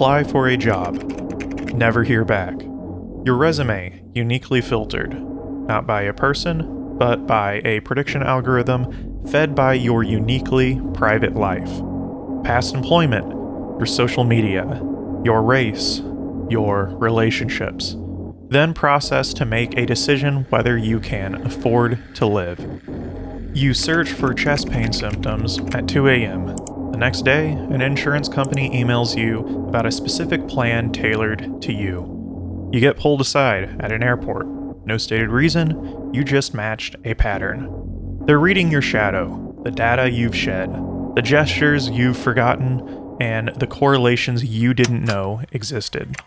apply for a job. Never hear back. Your resume uniquely filtered, not by a person, but by a prediction algorithm fed by your uniquely private life. Past employment, your social media, your race, your relationships. Then processed to make a decision whether you can afford to live. You search for chest pain symptoms at 2 a.m. The next day, an insurance company emails you about a specific plan tailored to you. You get pulled aside at an airport. No stated reason, you just matched a pattern. They're reading your shadow, the data you've shed, the gestures you've forgotten, and the correlations you didn't know existed.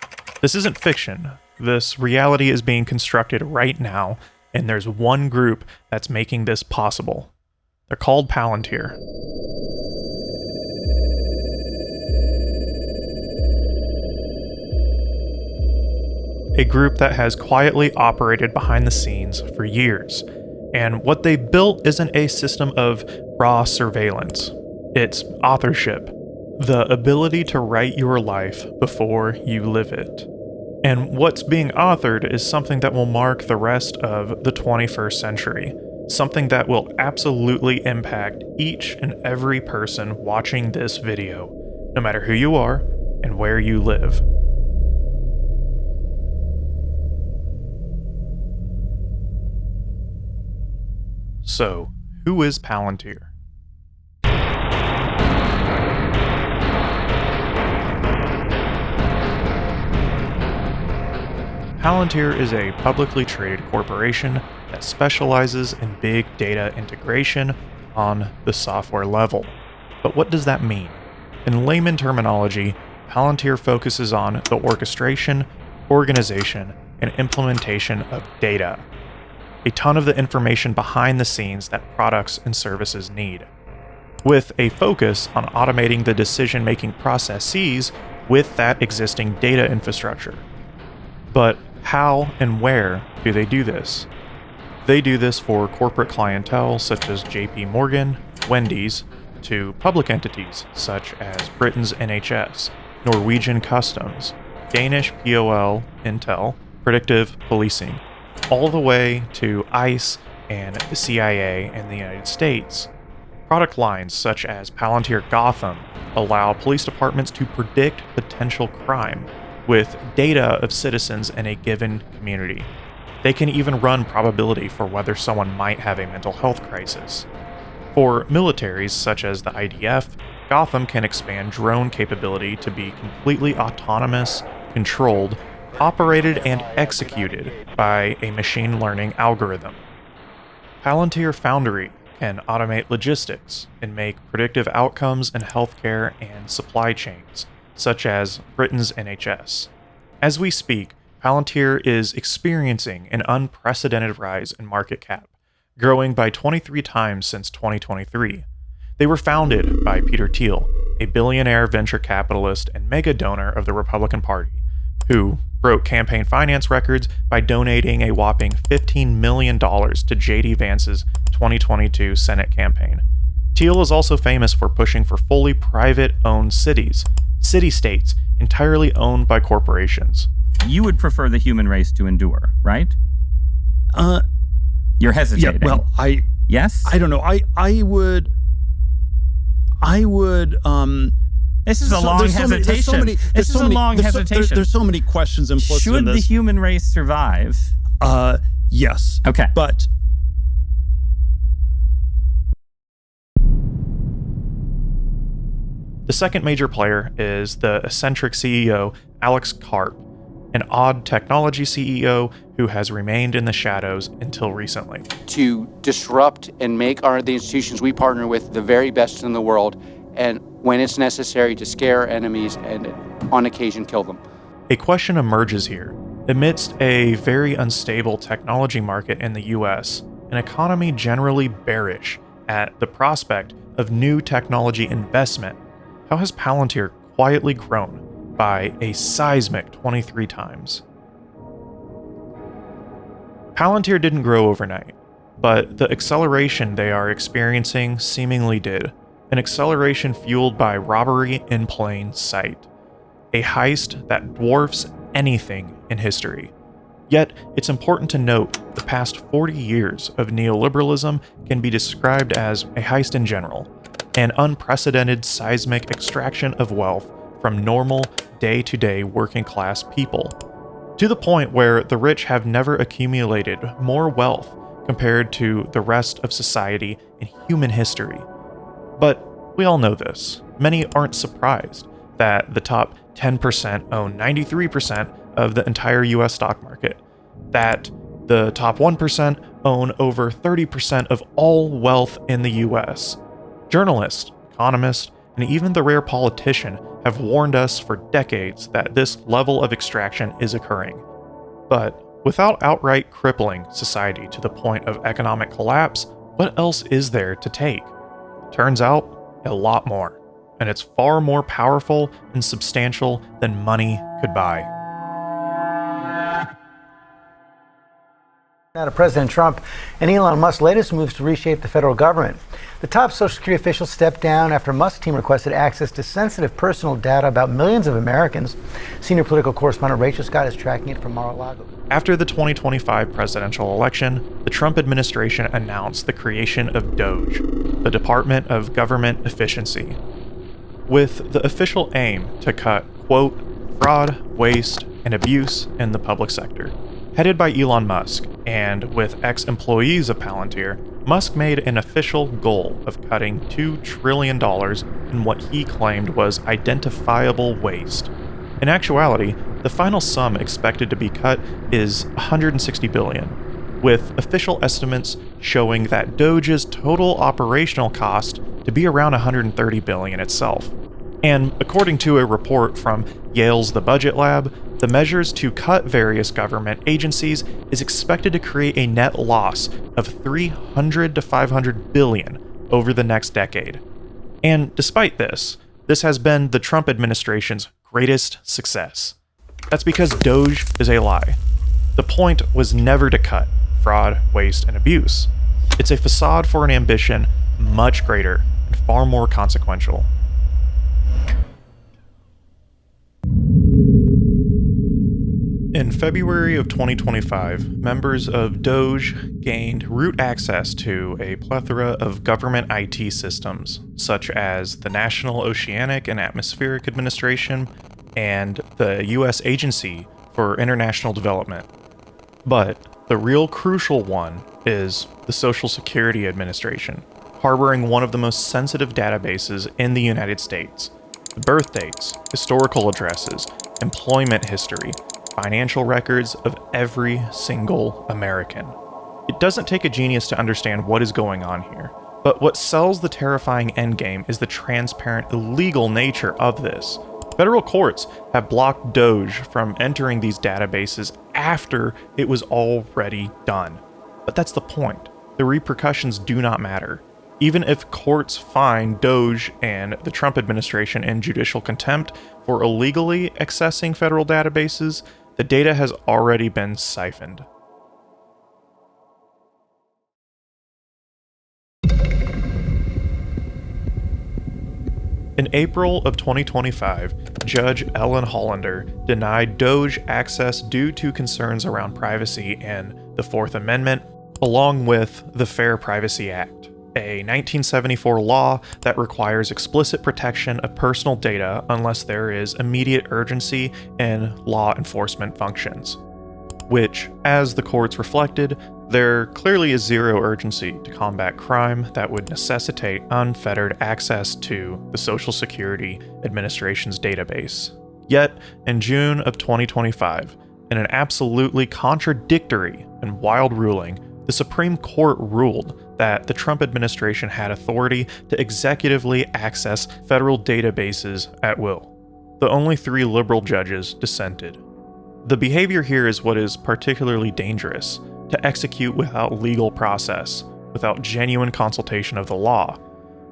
This isn't fiction. This reality is being constructed right now, and there's one group that's making this possible. They're called Palantir. A group that has quietly operated behind the scenes for years. And what they built isn't a system of raw surveillance. It's authorship. The ability to write your life before you live it. And what's being authored is something that will mark the rest of the 21st century. Something that will absolutely impact each and every person watching this video, no matter who you are and where you live. So, who is Palantir? Palantir is a publicly traded corporation that specializes in big data integration on the software level. But what does that mean? In layman terminology, Palantir focuses on the orchestration, organization, and implementation of data. A ton of the information behind the scenes that products and services need, with a focus on automating the decision-making processes with that existing data infrastructure. But how and where do they do this? They do this for corporate clientele such as JP Morgan, Wendy's, to public entities such as Britain's NHS, Norwegian Customs, Danish POL, Intel, Predictive Policing, all the way to ICE and the CIA in the United States. Product lines such as Palantir Gotham allow police departments to predict potential crime with data of citizens in a given community. They can even run probability for whether someone might have a mental health crisis. For militaries such as the IDF, Gotham can expand drone capability to be completely autonomous, controlled, operated and executed by a machine learning algorithm. Palantir Foundry can automate logistics and make predictive outcomes in healthcare and supply chains, such as Britain's NHS. As we speak, Palantir is experiencing an unprecedented rise in market cap, growing by 23 times since 2023. They were founded by Peter Thiel, a billionaire venture capitalist and mega donor of the Republican Party, who broke campaign finance records by donating a whopping $15 million to J.D. Vance's 2022 Senate campaign. Thiel is also famous for pushing for fully private-owned cities, city-states entirely owned by corporations. You would prefer the human race to endure, right? You're hesitating. Yeah, well, Yes? I don't know. I would. This is a long hesitation. This is a long hesitation. There's so many questions implicit in this. Should the human race survive? Yes. Okay. But the second major player is the eccentric CEO Alex Karp, an odd technology CEO who has remained in the shadows until recently. To disrupt and make the institutions we partner with the very best in the world, and when it's necessary, to scare enemies and on occasion kill them. A question emerges here. Amidst a very unstable technology market in the US, an economy generally bearish at the prospect of new technology investment, how has Palantir quietly grown by a seismic 23 times? Palantir didn't grow overnight, but the acceleration they are experiencing seemingly did. An acceleration fueled by robbery in plain sight. a heist that dwarfs anything in history. Yet, it's important to note the past 40 years of neoliberalism can be described as a heist in general, an unprecedented seismic extraction of wealth from normal, day-to-day working-class people, to the point where the rich have never accumulated more wealth compared to the rest of society in human history. But we all know this. Many aren't surprised that the top 10% own 93% of the entire US stock market, that the top 1% own over 30% of all wealth in the US. Journalists, economists, and even the rare politician have warned us for decades that this level of extraction is occurring. But without outright crippling society to the point of economic collapse, what else is there to take? Turns out, a lot more. And it's far more powerful and substantial than money could buy. Now to President Trump and Elon Musk's latest moves to reshape the federal government. The top Social Security official stepped down after Musk's team requested access to sensitive personal data about millions of Americans. Senior political correspondent Rachel Scott is tracking it from Mar-a-Lago. After the 2025 presidential election, the Trump administration announced the creation of DOGE, the Department of Government Efficiency, with the official aim to cut, quote, fraud, waste, and abuse in the public sector. Headed by Elon Musk, and with ex-employees of Palantir, Musk made an official goal of cutting $2 trillion in what he claimed was identifiable waste. In actuality, the final sum expected to be cut is $160 billion, with official estimates showing that DOGE's total operational cost to be around $130 billion itself. And according to a report from Yale's The Budget Lab, the measures to cut various government agencies is expected to create a net loss of $300 to $500 billion over the next decade. And despite this has been the Trump administration's greatest success. That's because DOGE is a lie. The point was never to cut fraud, waste, and abuse. It's a facade for an ambition much greater and far more consequential. In February of 2025, members of DOGE gained root access to a plethora of government IT systems, such as the National Oceanic and Atmospheric Administration and the U.S. Agency for International Development. But the real crucial one is the Social Security Administration, harboring one of the most sensitive databases in the United States. The birth dates, historical addresses, employment history, financial records of every single American. It doesn't take a genius to understand what is going on here, but what sells the terrifying endgame is the transparent, illegal nature of this. Federal courts have blocked DOGE from entering these databases after it was already done. But that's the point. The repercussions do not matter. Even if courts find DOGE and the Trump administration in judicial contempt for illegally accessing federal databases, the data has already been siphoned. In April of 2025, Judge Ellen Hollander denied DOGE access due to concerns around privacy and the Fourth Amendment, along with the Fair Privacy Act, a 1974 law that requires explicit protection of personal data unless there is immediate urgency in law enforcement functions. Which, as the courts reflected, there clearly is zero urgency to combat crime that would necessitate unfettered access to the Social Security Administration's database. Yet, in June of 2025, in an absolutely contradictory and wild ruling, the Supreme Court ruled that the Trump administration had authority to executively access federal databases at will. The only 3 liberal judges dissented. The behavior here is what is particularly dangerous, to execute without legal process, without genuine consultation of the law.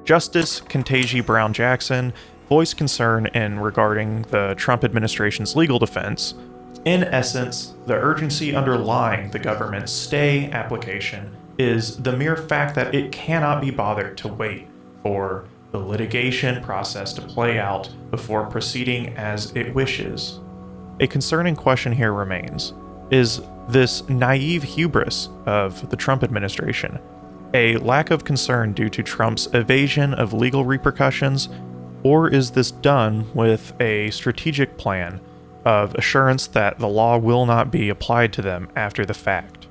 Justice Ketanji Brown Jackson voiced concern regarding the Trump administration's legal defense. In essence, the urgency underlying the government's stay application is the mere fact that it cannot be bothered to wait for the litigation process to play out before proceeding as it wishes. A concerning question here remains. Is this naive hubris of the Trump administration a lack of concern due to Trump's evasion of legal repercussions, or is this done with a strategic plan of assurance that the law will not be applied to them after the fact?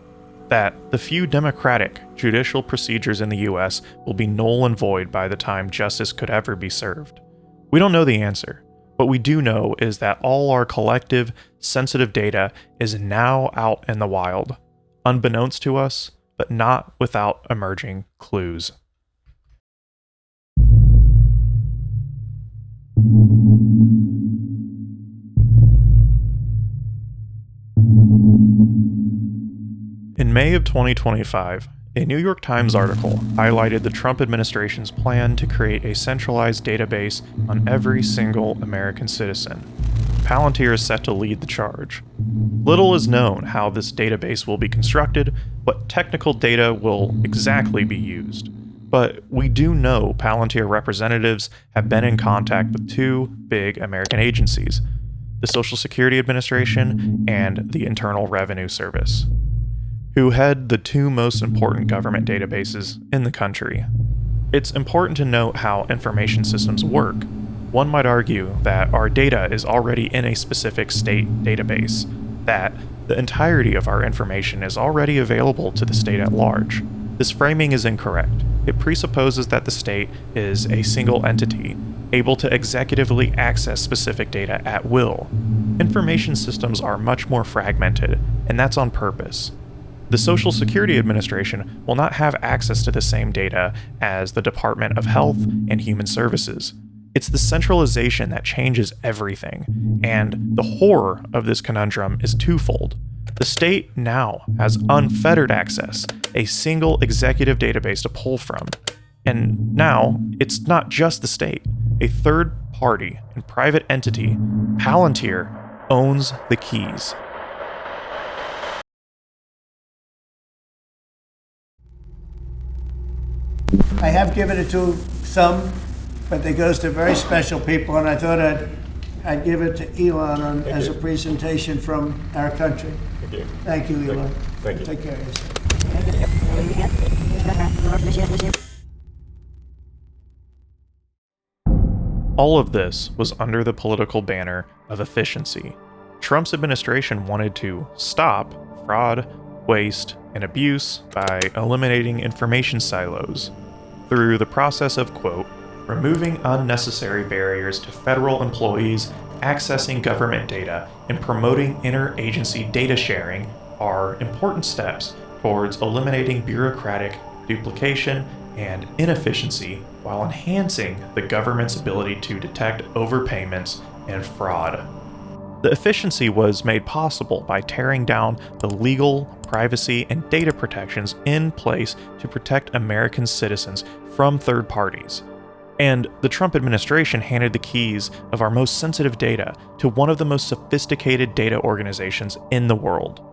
That the few democratic judicial procedures in the US will be null and void by the time justice could ever be served? We don't know the answer. What we do know is that all our collective, sensitive data is now out in the wild, unbeknownst to us, but not without emerging clues. In May of 2025, a New York Times article highlighted the Trump administration's plan to create a centralized database on every single American citizen. Palantir is set to lead the charge. Little is known how this database will be constructed, what technical data will exactly be used. But we do know Palantir representatives have been in contact with two big American agencies, the Social Security Administration and the Internal Revenue Service, who head the two most important government databases in the country. It's important to note how information systems work. One might argue that our data is already in a specific state database, that the entirety of our information is already available to the state at large. This framing is incorrect. It presupposes that the state is a single entity, able to executively access specific data at will. Information systems are much more fragmented, and that's on purpose. The Social Security Administration will not have access to the same data as the Department of Health and Human Services. It's the centralization that changes everything, and the horror of this conundrum is twofold. The state now has unfettered access, a single executive database to pull from. And now, it's not just the state. A third party and private entity, Palantir, owns the keys. I have given it to some, but it goes to very special people, and I thought I'd give it to Elon as a presentation from our country. Thank you. Thank you, Elon. Thank you. Take care of yourself. All of this was under the political banner of efficiency. Trump's administration wanted to stop fraud, waste, and abuse by eliminating information silos through the process of, quote, removing unnecessary barriers to federal employees accessing government data and promoting interagency data sharing are important steps towards eliminating bureaucratic duplication and inefficiency while enhancing the government's ability to detect overpayments and fraud. The efficiency was made possible by tearing down the legal, privacy, and data protections in place to protect American citizens from third parties. And the Trump administration handed the keys of our most sensitive data to one of the most sophisticated data organizations in the world.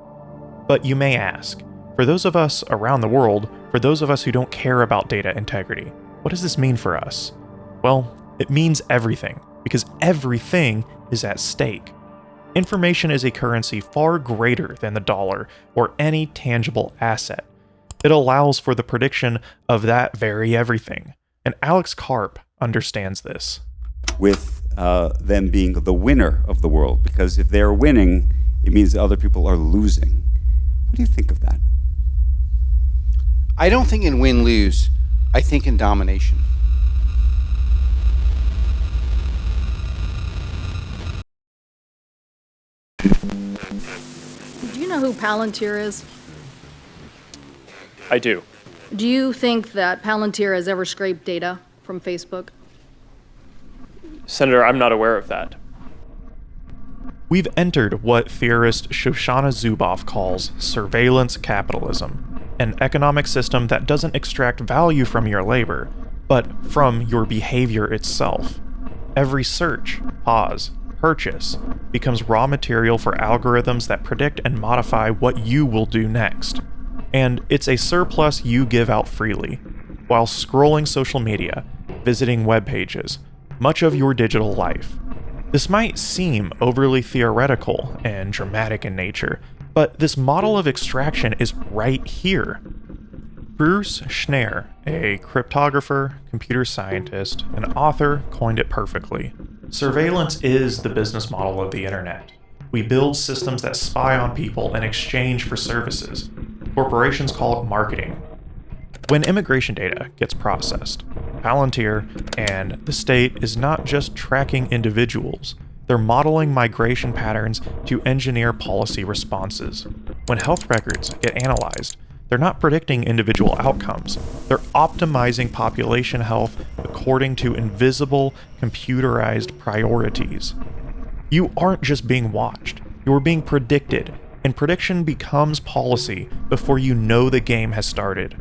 But you may ask, for those of us around the world, for those of us who don't care about data integrity, what does this mean for us? Well, it means everything, because everything is at stake. Information is a currency far greater than the dollar or any tangible asset. It allows for the prediction of that very everything. And Alex Karp understands this. With them being the winner of the world, because if they're winning, it means other people are losing. What do you think of that? I don't think in win-lose. I think in domination. Do you know who Palantir is? I do. Do you think that Palantir has ever scraped data from Facebook? Senator, I'm not aware of that. We've entered what theorist Shoshana Zuboff calls surveillance capitalism, an economic system that doesn't extract value from your labor, but from your behavior itself. Every search, pause, purchase becomes raw material for algorithms that predict and modify what you will do next. And it's a surplus you give out freely. While scrolling social media, visiting web pages, much of your digital life. This might seem overly theoretical and dramatic in nature, but this model of extraction is right here. Bruce Schneier, a cryptographer, computer scientist, and author, coined it perfectly. Surveillance is the business model of the internet. We build systems that spy on people in exchange for services. Corporations call it marketing. When immigration data gets processed, Palantir and the state is not just tracking individuals, they're modeling migration patterns to engineer policy responses. When health records get analyzed, they're not predicting individual outcomes. They're optimizing population health according to invisible, computerized priorities. You aren't just being watched, you're being predicted, and prediction becomes policy before you know the game has started.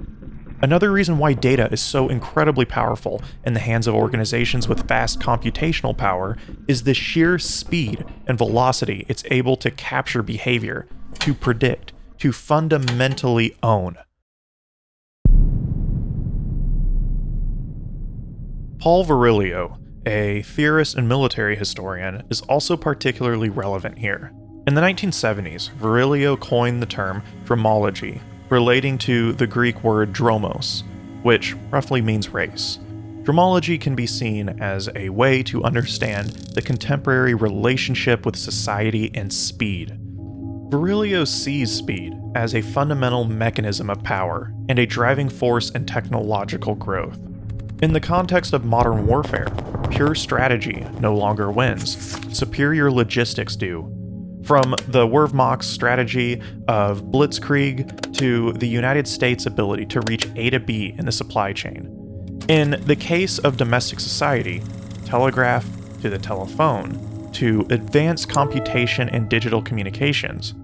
Another reason why data is so incredibly powerful in the hands of organizations with vast computational power is the sheer speed and velocity it's able to capture behavior, to predict, to fundamentally own. Paul Virilio, a theorist and military historian, is also particularly relevant here. In the 1970s, Virilio coined the term dromology, relating to the Greek word dromos, which roughly means race. Dromology can be seen as a way to understand the contemporary relationship with society and speed. Virilio sees speed as a fundamental mechanism of power and a driving force in technological growth. In the context of modern warfare, pure strategy no longer wins. Superior logistics do. From the Wehrmacht's strategy of blitzkrieg to the United States' ability to reach A to B in the supply chain. In the case of domestic society, telegraph to the telephone, to advanced computation and digital communications.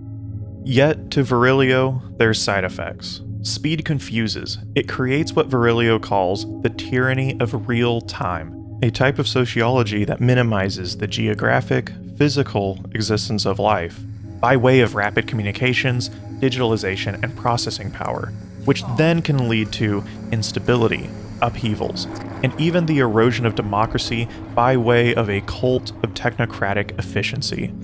Yet, to Virilio, there's side effects. Speed confuses. It creates what Virilio calls the tyranny of real time, a type of sociology that minimizes the geographic, physical existence of life by way of rapid communications, digitalization, and processing power, which then can lead to instability, upheavals, and even the erosion of democracy by way of a cult of technocratic efficiency.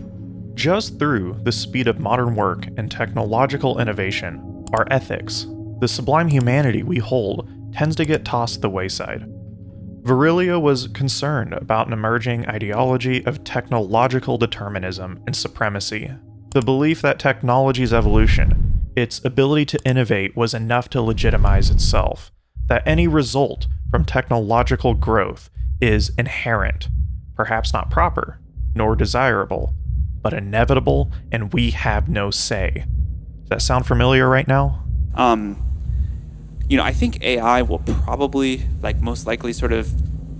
Just through the speed of modern work and technological innovation, our ethics, the sublime humanity we hold, tends to get tossed to the wayside. Virilio was concerned about an emerging ideology of technological determinism and supremacy, the belief that technology's evolution, its ability to innovate, was enough to legitimize itself, that any result from technological growth is inherent, perhaps not proper, nor desirable, but inevitable, and we have no say. Does that sound familiar right now? I think AI will probably, most likely sort of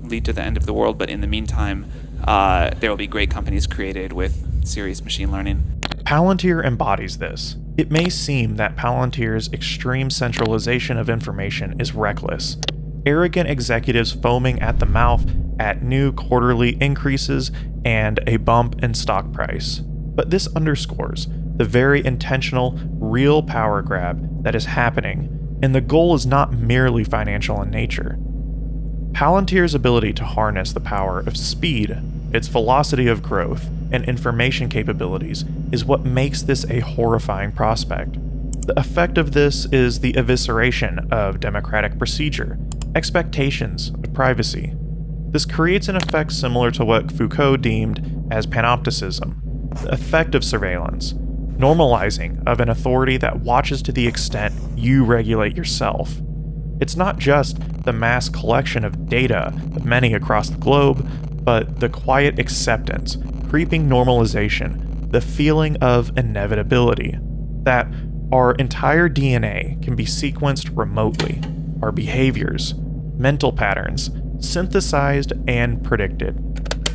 lead to the end of the world, but in the meantime, there will be great companies created with serious machine learning. Palantir embodies this. It may seem that Palantir's extreme centralization of information is reckless. Arrogant executives foaming at the mouth at new quarterly increases and a bump in stock price. But this underscores the very intentional, real power grab that is happening, and the goal is not merely financial in nature. Palantir's ability to harness the power of speed, its velocity of growth, and information capabilities is what makes this a horrifying prospect. The effect of this is the evisceration of democratic procedure, expectations of privacy. This creates an effect similar to what Foucault deemed as panopticism, the effect of surveillance, normalizing of an authority that watches to the extent you regulate yourself. It's not just the mass collection of data of many across the globe, but the quiet acceptance, creeping normalization, the feeling of inevitability, that our entire DNA can be sequenced remotely, our behaviors, mental patterns, synthesized and predicted.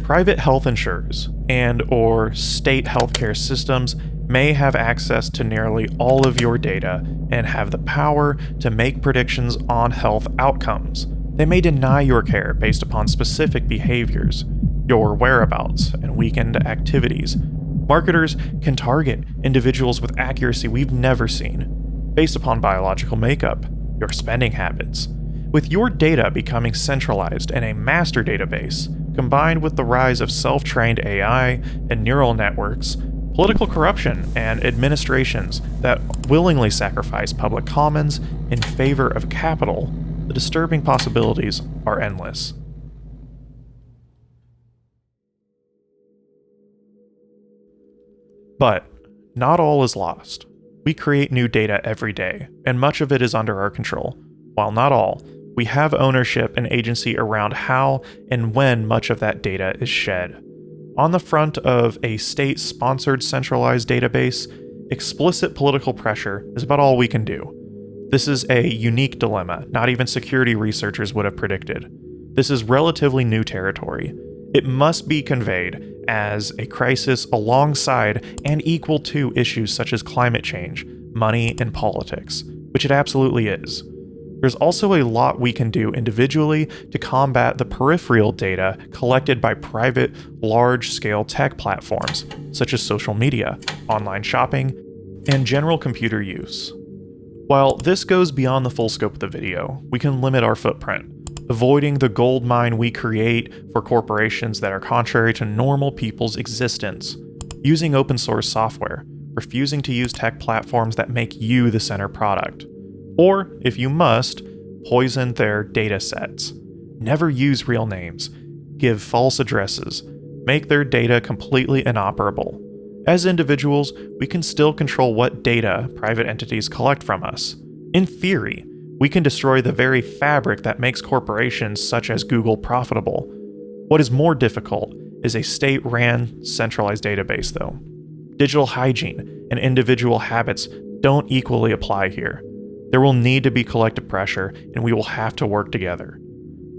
Private health insurers and/or state healthcare systems may have access to nearly all of your data and have the power to make predictions on health outcomes. They may deny your care based upon specific behaviors, your whereabouts, and weekend activities. Marketers can target individuals with accuracy we've never seen, based upon biological makeup, your spending habits, With your data becoming centralized in a master database, combined with the rise of self-trained AI and neural networks, political corruption, and administrations that willingly sacrifice public commons in favor of capital, the disturbing possibilities are endless. But not all is lost. We create new data every day, and much of it is under our control. While not all, we have ownership and agency around how and when much of that data is shed. On the front of a state-sponsored centralized database, explicit political pressure is about all we can do. This is a unique dilemma not even security researchers would have predicted. This is relatively new territory. It must be conveyed as a crisis alongside and equal to issues such as climate change, money, and politics, which it absolutely is. There's also a lot we can do individually to combat the peripheral data collected by private, large-scale tech platforms, such as social media, online shopping, and general computer use. While this goes beyond the full scope of the video, we can limit our footprint, avoiding the gold mine we create for corporations that are contrary to normal people's existence, using open source software, refusing to use tech platforms that make you the center product. Or, if you must, poison their data sets. Never use real names. Give false addresses. Make their data completely inoperable. As individuals, we can still control what data private entities collect from us. In theory, we can destroy the very fabric that makes corporations such as Google profitable. What is more difficult is a state-ran, centralized database, though. Digital hygiene and individual habits don't equally apply here. There will need to be collective pressure, and we will have to work together.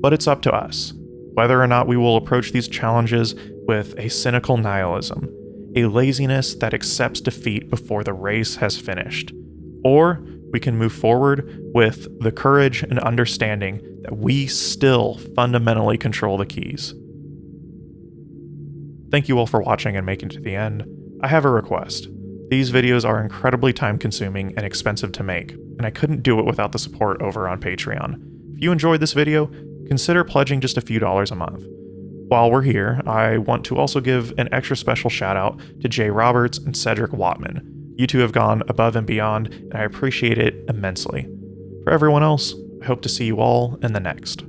But it's up to us, whether or not we will approach these challenges with a cynical nihilism, a laziness that accepts defeat before the race has finished, or we can move forward with the courage and understanding that we still fundamentally control the keys. Thank you all for watching and making it to the end. I have a request. These videos are incredibly time-consuming and expensive to make, and I couldn't do it without the support over on Patreon. If you enjoyed this video, consider pledging just a few dollars a month. While we're here, I want to also give an extra special shout out to Jay Roberts and Cedric Watman. You two have gone above and beyond, and I appreciate it immensely. For everyone else, I hope to see you all in the next.